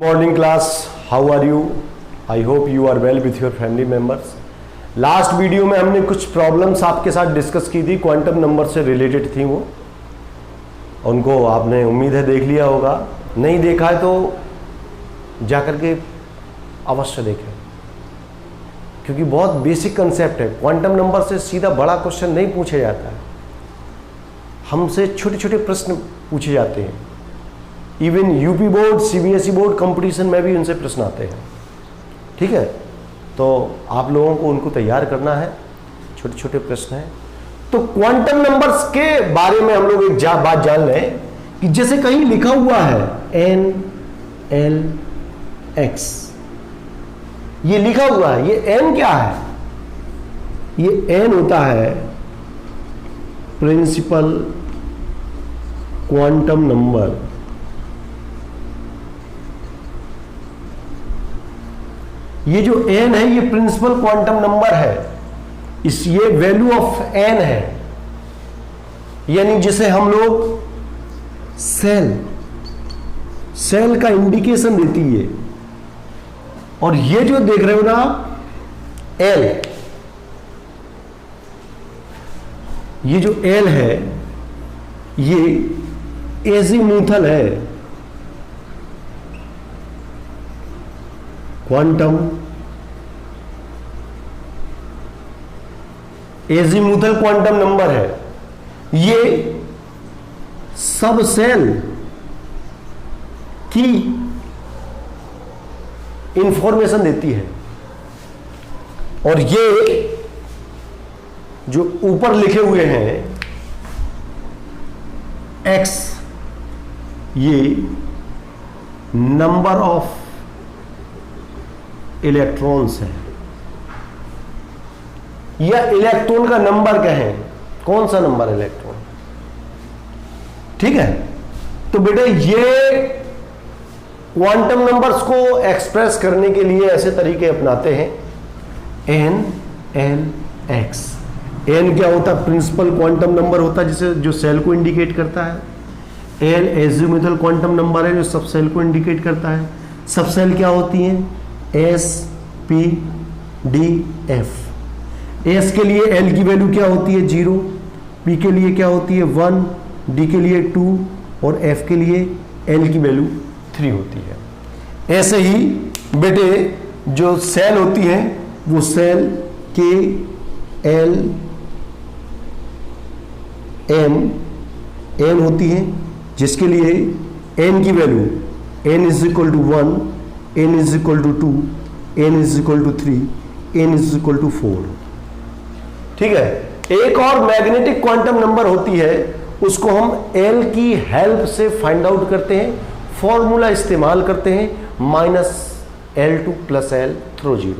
Morning class, how are you? I hope you are well with your family members. Last video में हमने कुछ problems आपके साथ discuss की थी, क्वांटम नंबर से रिलेटेड थी वो। उनको आपने उम्मीद है देख लिया होगा, नहीं देखा है तो जाकर के अवश्य देखें, क्योंकि बहुत बेसिक कंसेप्ट है। क्वांटम नंबर से सीधा बड़ा क्वेश्चन नहीं पूछा जाता है, हमसे छोटे छोटे प्रश्न पूछे जाते हैं। Even UP board, CBSE board competition में भी उनसे प्रश्न आते हैं। ठीक है, तो आप लोगों को उनको तैयार करना है, छोटे छोटे प्रश्न हैं। तो क्वांटम नंबर्स के बारे में हम लोग एक बात जान लें कि जैसे कहीं लिखा हुआ है NLX, ये लिखा हुआ है, ये N क्या है? ये N होता है प्रिंसिपल क्वांटम नंबर। ये जो n है ये प्रिंसिपल क्वांटम नंबर है, इस ये वैल्यू ऑफ n है, यानी जिसे हम लोग सेल का इंडिकेशन देती है। और ये जो देख रहे हो ना L, ये जो L है ये एजीमुथल है, क्वांटम एजीमुथल क्वांटम नंबर है। ये सब सेल की इंफॉर्मेशन देती है। और ये जो ऊपर लिखे हुए हैं X, ये नंबर ऑफ इलेक्ट्रॉन्स है, या इलेक्ट्रॉन का नंबर कहें, कौन सा नंबर इलेक्ट्रॉन। ठीक है, तो बेटे ये क्वांटम नंबर्स को एक्सप्रेस करने के लिए ऐसे तरीके अपनाते हैं। NLX, N क्या होता है? प्रिंसिपल क्वांटम नंबर होता है, जिसे जो सेल को इंडिकेट करता है। L एजीमुथल क्वांटम नंबर है, जो सब सेल को इंडिकेट करता है। सब सेल क्या होती हैं? S P D F। S के लिए L की वैल्यू क्या होती है? 0। P के लिए क्या होती है? 1। D के लिए 2 और F के लिए L की वैल्यू 3 होती है। ऐसे ही बेटे जो सेल होती है वो cell K L M N होती है, जिसके लिए N की value N is equal to 1, N is equal to 2, N is equal to 3, N is equal to 4। ठीक है, एक और मैग्नेटिक क्वांटम नंबर होती है, उसको हम L की हेल्प से फाइंड आउट करते हैं, फॉर्मूला इस्तेमाल करते हैं -L2 + L थ्रो 0।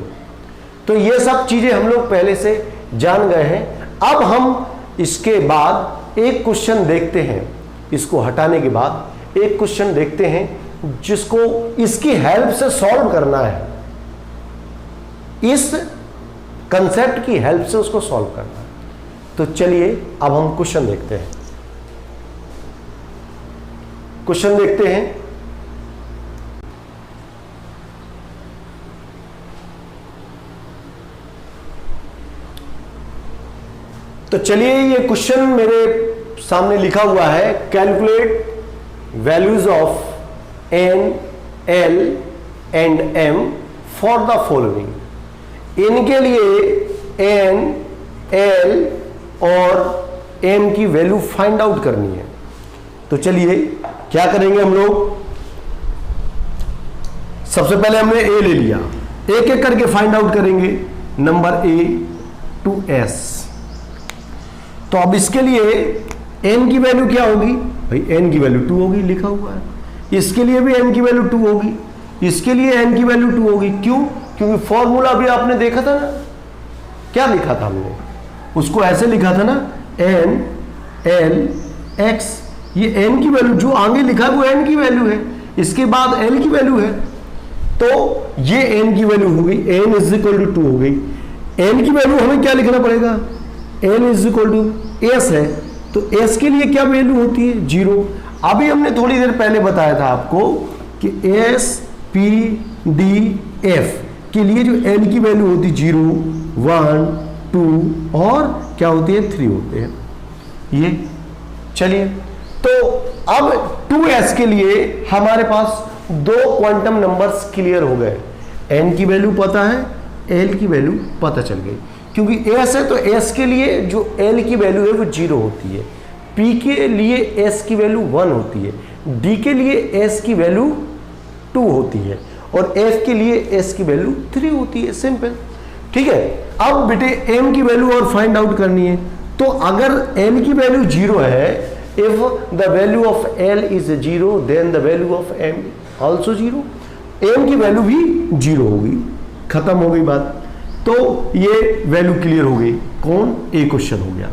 तो ये सब चीजें हम लोग पहले से जान गए हैं। अब हम इसके बाद एक क्वेश्चन देखते हैं, इसको हटाने के बाद एक क्वेश्चन देखते हैं जिसको इसकी हेल्प से सॉल्व करना है, इस कंसेप्ट की हेल्प से उसको सॉल्व करना है। तो चलिए अब हम क्वेश्चन देखते हैं। क्वेश्चन देखते हैं। तो चलिए, ये क्वेश्चन मेरे सामने लिखा हुआ है, calculate values of N, L and M for the following। इनके लिए N, L और M की वैल्यू फाइंड आउट करनी है। तो चलिए क्या करेंगे हम लोग। सबसे पहले हमने A ले लिया, एक एक करके फाइंड आउट करेंगे नंबर A to S। तो अब इसके लिए N की वैल्यू क्या होगी भाई? N की वैल्यू 2 होगी, लिखा हुआ है। इसके लिए भी N की वैल्यू 2 होगी, इसके लिए N की वैल्यू 2 होगी। क्यों? क्योंकि फॉर्मूला भी आपने देखा था ना, क्या लिखा था हमने? उसको ऐसे लिखा था ना, N L X। ये N की वैल्यू जो आगे लिखा है वो N की वैल्यू है, इसके बाद L की वैल्यू है, तो ये N की वैल्यू हो गई, N इज इक्वल टू 2 हो गई। N की वैल्यू हमें क्या लिखना पड़ेगा? N is equal to S है, तो S के लिए क्या वैल्यू होती है? 0। अभी हमने थोड़ी देर पहले बताया था आपको कि S पी डी एफ के लिए जो एल की वैल्यू होती 0, 1, 2 और क्या होती है 3 होते हैं ये। चलिए तो अब 2s के लिए हमारे पास दो क्वांटम नंबर्स क्लियर हो गए, n की वैल्यू पता है, l की वैल्यू पता चल गई। क्योंकि s है तो s के लिए जो l की वैल्यू है वो 0 होती है, p के लिए s की वैल्यू 1 होती है, d के लिए s की वैल्यू 2 होती है और f के लिए s की वैल्यू 3 होती है। सिंपल, ठीक है। अब बेटे m की वैल्यू और फाइंड आउट करनी है, तो अगर l की वैल्यू 0 है, if the value of L is 0 then the value of M also 0, M की वैल्यू भी 0 होगी, खत्म हो गई बात। तो ये वैल्यू क्लियर हो गई, कौन, ए क्वेश्चन हो गया,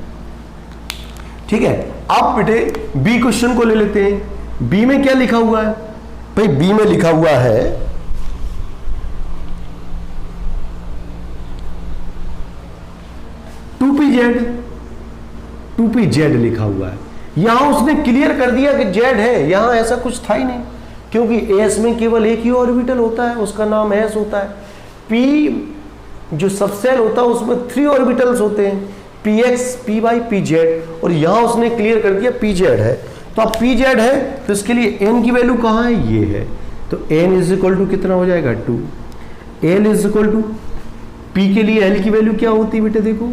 ठीक है। अब बेटे बी क्वेश्चन को ले लेते हैं। बी में क्या लिखा हुआ है भाई, बी में लिखा हुआ है 2pz लिखा हुआ है। यहां उसने क्लियर कर दिया कि z है, यहां ऐसा कुछ था ही नहीं, क्योंकि s में केवल एक ही ऑर्बिटल होता है, उसका नाम s होता है। p जो सबसेल होता है उसमें 3 ऑर्बिटल्स होते हैं, px, py, pz, और यहां उसने क्लियर कर दिया pz है। तो अब pz है तो इसके लिए n की वैल्यू कहां है, ये है, तो n इज इक्वल टू कितना हो जाएगा 2, l is equal to p के लिए l की वैल्यू क्या होती है बेटे, देखो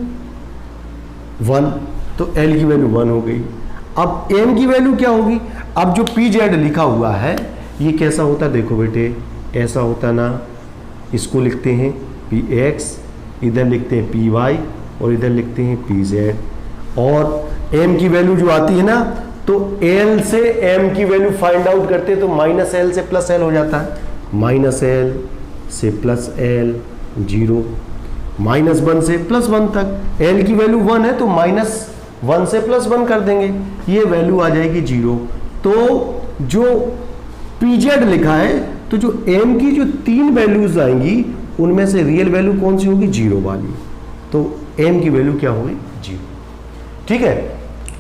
1, तो l की वैल्यू 1 हो गई। अब m की वैल्यू क्या होगी, अब जो pz लिखा हुआ है ये कैसा होता है, देखो बेटे ऐसा होता ना, इसको लिखते हैं px, इधर लिखते हैं py और इधर लिखते हैं pz, और m की वैल्यू जो आती है ना, तो l से m की वैल्यू फाइंड आउट करते हैं तो माइनस l से प्लस l हो जाता है, माइनस l से प्लस l 0, माइनस 1 से प्लस 1 तक, l की वैल्यू 1 है तो माइनस 1 से प्लस 1 कर देंगे, ये वैल्यू आ जाएगी 0। तो जो pz लिखा है, तो जो m की जो 3 वैल्यूज आएंगी उनमें से रियल वैल्यू कौन सी होगी, 0 वाली, तो m की वैल्यू क्या होगी 0, ठीक है।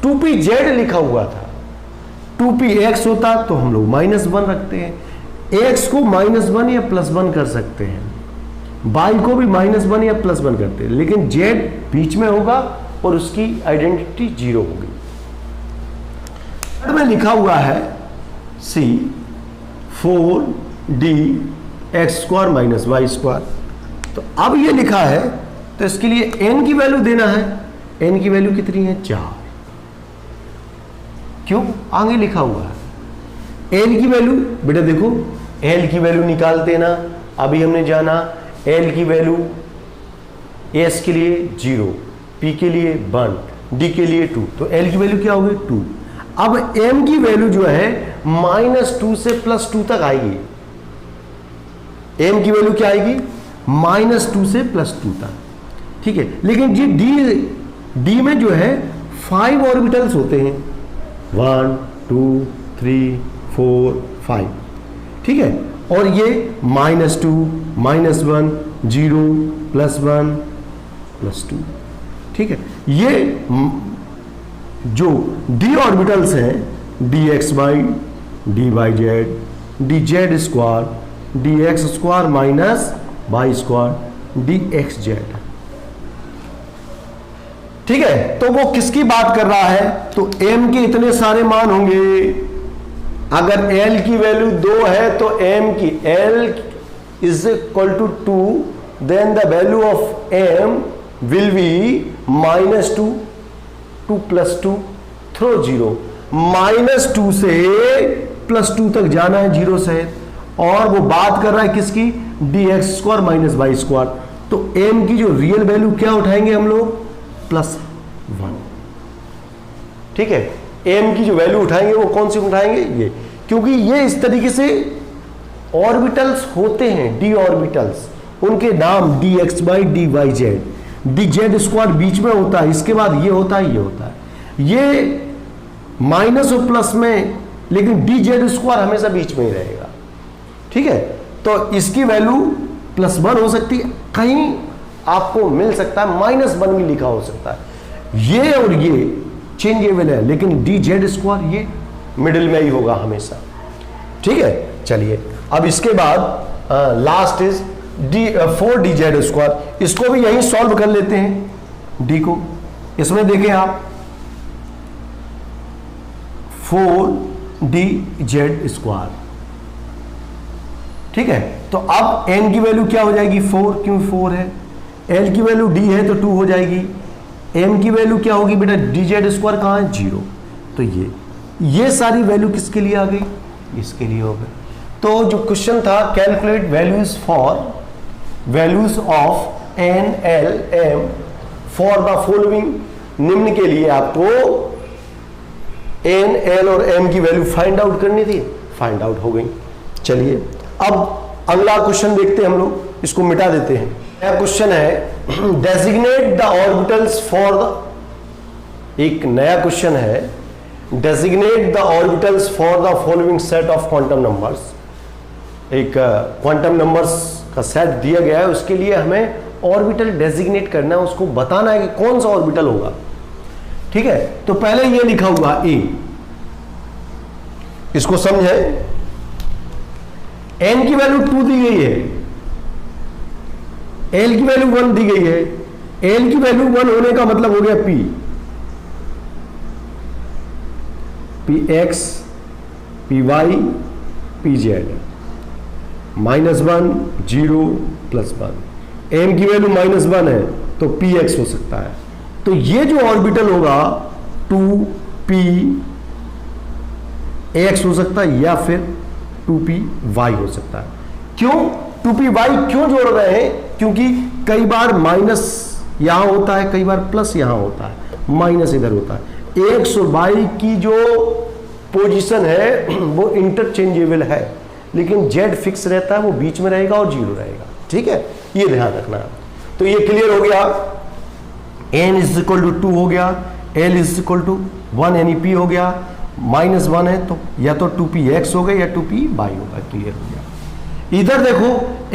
2pz लिखा हुआ था, 2px होता तो हम लोग -1 रखते हैं, x को -1 या +1 कर सकते हैं, y को भी -1 या +1 करते हैं, लेकिन z बीच में होगा और उसकी आइडेंटिटी 0 होगी। में लिखा हुआ है c 4d x² - y², तो अब ये लिखा है तो इसके लिए n की वैल्यू देना है, n की वैल्यू कितनी है 4, क्यों, आगे लिखा हुआ है। l की वैल्यू बेटा देखो, l की वैल्यू निकालते ना, अभी हमने जाना l की वैल्यू s के लिए 0, p के लिए 1, d के लिए 2, तो l की वैल्यू क्या होगी 2। अब m की वैल्यू जो है -2 से +2 तक आएगी, m की वैल्यू क्या आएगी -2 से +2 तक, ठीक है। लेकिन जी d में जो है 5 ऑर्बिटल्स होते हैं, 1 2 3 4 5, ठीक है, और ये -2 -1 0 +1 +2, ठीक है। ये जो d ऑर्बिटल्स हैं dxy dyz dz² dx² - y² dxz, ठीक है। तो वो किसकी बात कर रहा है, तो m के इतने सारे मान होंगे, अगर l की वैल्यू 2 है तो m की l is equal to 2, then the value of m will be -2 2 + 2 through 0, -2 से +2 तक जाना है 0 से, और वो बात कर रहा है किसकी, dx² - y², तो m की जो रियल वैल्यू क्या उठाएंगे हम लोग +1, ठीक है। m की जो वैल्यू उठाएंगे वो कौन सी उठाएंगे, ये, क्योंकि ये इस तरीके से ऑर्बिटल्स होते हैं, d ऑर्बिटल्स, उनके नाम dxy dyz, dz² बीच में होता है, इसके बाद ये होता है, ये होता है, ये माइनस और प्लस में, लेकिन dz² हमेशा बीच में ही रहेगा, ठीक है। तो इसकी वैल्यू +1 हो सकती है, कहीं आपको मिल सकता है -1 भी लिखा हो सकता है, ये और ये चेंजेबल है, लेकिन dz² ये मिडिल में ही होगा हमेशा, ठीक है। चलिए अब इसके बाद लास्ट इज डी 4dz²। इसको भी यहीं सॉल्व कर लेते हैं डी को। इसमें देखें आप 4dz², ठीक है। तो अब n की वैल्यू क्या हो जाएगी 4, क्यों 4 है। l की वैल्यू d है तो 2 हो जाएगी। m की वैल्यू क्या होगी बेटा, dz² कहाँ है 0। तो ये सारी वैल्यू किसके लिए आ गई, इसके लिए हो गई। तो जो क्वेश्चन था calculate values of n l m for the following, निम्न के लिए आपको n l और m की वैल्यू फाइंड आउट करनी थी, फाइंड आउट हो गई। चलिए अब अगला क्वेश्चन देखते हैं हम लोग, इसको मिटा देते हैं। यह क्वेश्चन है designate the orbitals for the, एक नया क्वेश्चन है designate the orbitals for the following set of quantum numbers. एक क्वांटम नंबर्स का सेट दिया गया है, उसके लिए हमें ऑर्बिटल डेजिग्नेट करना है, उसको बताना है कि कौन सा ऑर्बिटल होगा, ठीक है। तो पहले ये लिखा हुआ ए, इसको समझे। n की वैल्यू 2 दी गई है, l की वैल्यू 1 दी गई है। l की वैल्यू 1 होने का मतलब हो गया p, px, py, pz, -1, 0, +1। m की वैल्यू -1 है तो px हो सकता है। तो ये जो ऑर्बिटल होगा 2px हो सकता है या फिर 2py हो सकता है। क्यों 2py क्यों जोड़ रहे हैं, क्योंकि कई बार माइनस यहां होता है, कई बार प्लस यहां होता है, माइनस इधर होता है। x और y की जो पोजीशन है वो इंटरचेंजेबल है, लेकिन z फिक्स रहता है, वो बीच में रहेगा और 0 रहेगा, ठीक है, ये ध्यान रखना है। तो ये क्लियर हो गया। n = 2 हो गया, l = 1 यानी p हो गया, -1 है तो या तो 2px होगा या 2py होगा, क्लियर हो गया। इधर देखो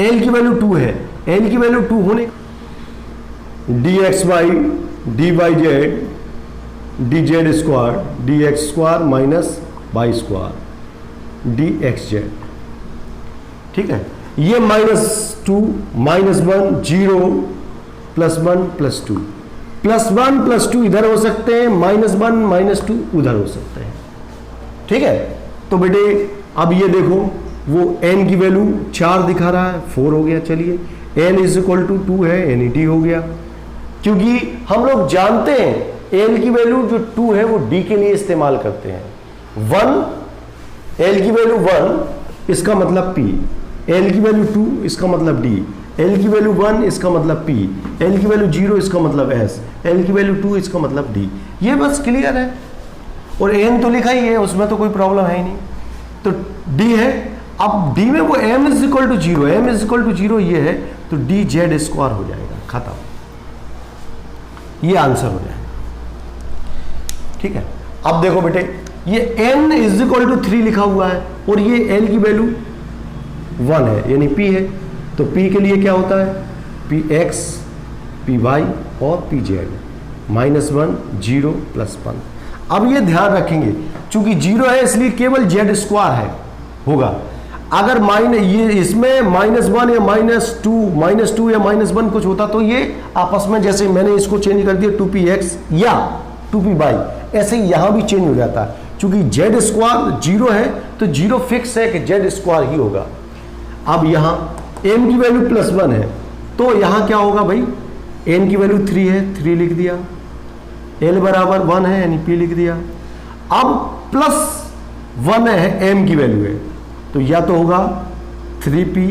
l की वैल्यू 2 है, l की वैल्यू 2 होने dxy dyz dz² dx² -y² dxz, ठीक है। ये -2 -1 0 +1 +2 +1 +2 इधर हो सकते हैं, -1 -2 उधर हो सकते हैं, ठीक है। तो बेटे अब ये देखो वो n की वैल्यू 4 दिखा रहा है, 4 हो गया। चलिए n = 2 है यानी d हो गया, क्योंकि हम लोग जानते हैं l की वैल्यू जो 2 है वो d के लिए इस्तेमाल करते हैं। 1 l की वैल्यू 1 इसका मतलब p, l की वैल्यू 2 इसका मतलब d, l की वैल्यू 1 इसका मतलब p, l की वैल्यू 0 इसका मतलब s, l की वैल्यू 2 इसका मतलब d। ये बस क्लियर है, और n तो लिखा ही है, उसमें तो कोई प्रॉब्लम है ही नहीं। तो d है, अब d में वो m = 0, m = 0 ये है तो dz² हो जाएगा, खत्म, ये आंसर हो जाएगा, ठीक है। अब देखो बेटे ये n = 3 लिखा हुआ है और ये l की वैल्यू 1 है यानी p है, तो p के लिए क्या होता है px, py और pz, -1 0 +1। अब ये ध्यान रखेंगे चूंकि 0 है इसलिए केवल z² है होगा। अगर ये इसमें -1 या -2 या -1 कुछ होता तो ये आपस में, जैसे मैंने इसको चेंज कर दिया 2px या 2py, ऐसे ही यहां भी चेंज हो जाता है। चूंकि z² 0 है तो 0 फिक्स है कि z² ही होगा। अब यहां m की वैल्यू +1 है तो यहां क्या होगा भाई, n की वैल्यू 3 है, 3 लिख दिया, l = 1 है यानी p लिख दिया। अब +1 है m की वैल्यू है तो या तो होगा 3py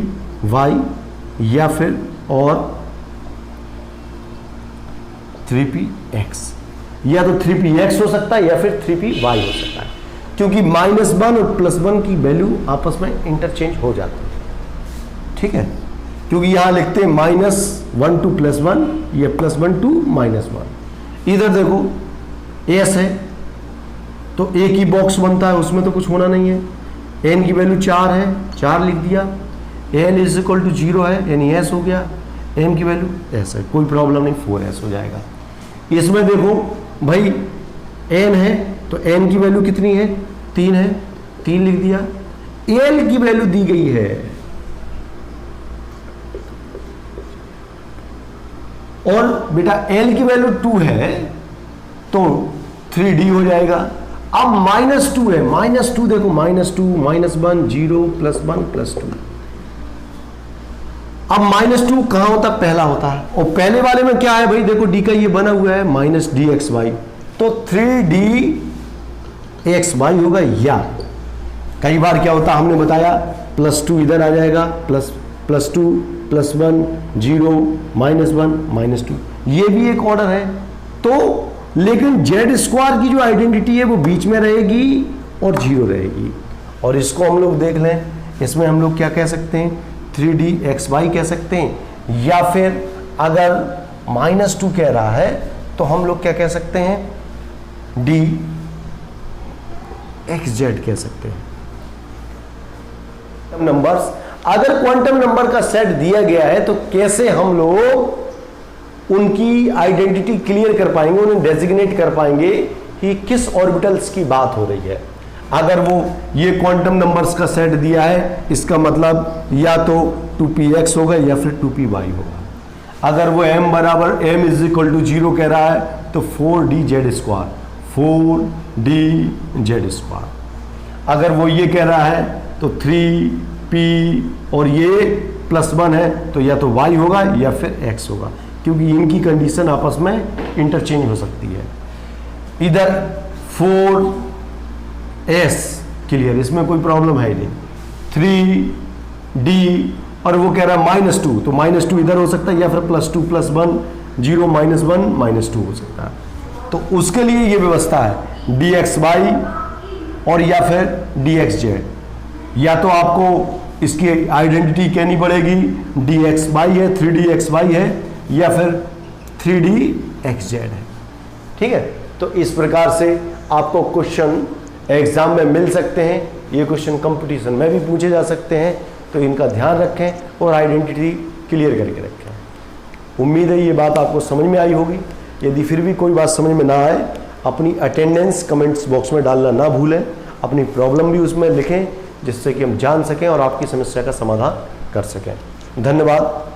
या फिर और 3px, या तो 3px हो सकता है या फिर 3py हो सकता है, क्योंकि -1 और +1 की वैल्यू आपस में इंटरचेंज हो जाती है, ठीक है। क्योंकि यहां लिखते हैं -1 to +1, ये +1 to -1। इधर देखो s है तो एक ही बॉक्स बनता है, उसमें तो कुछ होना नहीं है। n की वैल्यू 4 है, 4 लिख दिया, l = 0 है यानी s हो गया, m की वैल्यू s है, कोई प्रॉब्लम नहीं, 4s हो जाएगा। इसमें देखो भाई n है तो n की वैल्यू कितनी है 3 है, 3 लिख दिया, एल की वैल्यू दी गई है और बेटा एल की वैल्यू 2 है तो 3D हो जाएगा। अब -2 है, -2 देखो, -2 -1 0 +1 +2। अब -2 कहां होता है? पहला होता है। और पहले वाले में क्या है भाई? देखो डी का ये बना हुआ है -dxy, तो 3dxy होगा। या कई बार क्या होता है, हमने बताया +2 इधर आ जाएगा, +2 +1 0 -1 -2, ये भी एक ऑर्डर है। तो लेकिन z² की जो आइडेंटिटी है वो बीच में रहेगी और 0 रहेगी। और इसको हम लोग देख लें, इसमें हम लोग क्या कह सकते हैं? 3dxy कह सकते हैं, या फिर अगर -2 कह रहा है तो हम लोग क्या कह सकते हैं? dxz कह सकते हैं। नंबर्स, अगर क्वांटम नंबर का सेट दिया गया है तो कैसे हम लोग उनकी आइडेंटिटी क्लियर कर पाएंगे, उन्हें डेजिग्नेट कर पाएंगे कि किस ऑर्बिटल्स की बात हो रही है। अगर वो ये क्वांटम नंबर्स का सेट दिया है, इसका मतलब या तो 2px होगा या फिर 2py होगा। अगर वो m = 0 कह रहा है तो 4dz², 4dz²। अगर वो ये कह रहा है तो 3p और ये +1 है तो या तो y होगा या फिर x होगा, क्योंकि इनकी कंडीशन आपस में इंटरचेंज हो सकती है। इधर 4s क्लियर, इसमें कोई प्रॉब्लम है ही नहीं। 3d और वो कह रहा है -2, तो -2 इधर हो सकता है या फिर +2 +1 0 -1 -2 हो सकता है। तो उसके लिए ये व्यवस्था है dxy और या फिर dxz। या तो आपको इसकी आइडेंटिटी कहनी पड़ेगी dxy है, 3dxy है या फिर 3dxz है। ठीक है, तो इस प्रकार से आपको क्वेश्चन एग्जाम में मिल सकते हैं। ये क्वेश्चन कंपटीशन में भी पूछे जा सकते हैं, तो इनका ध्यान रखें और आइडेंटिटी क्लियर करके रखें। उम्मीद है ये बात आपको समझ में आई होगी। यदि फिर भी कोई बात समझ में ना आए, अपनी अटेंडेंस कमेंट्स बॉक्स में डालना ना भूलें, अपनी प्रॉब्लम भी उसमें लिखें जिससे कि हम जान सकें और आपकी समस्या का समाधान कर सकें। धन्यवाद।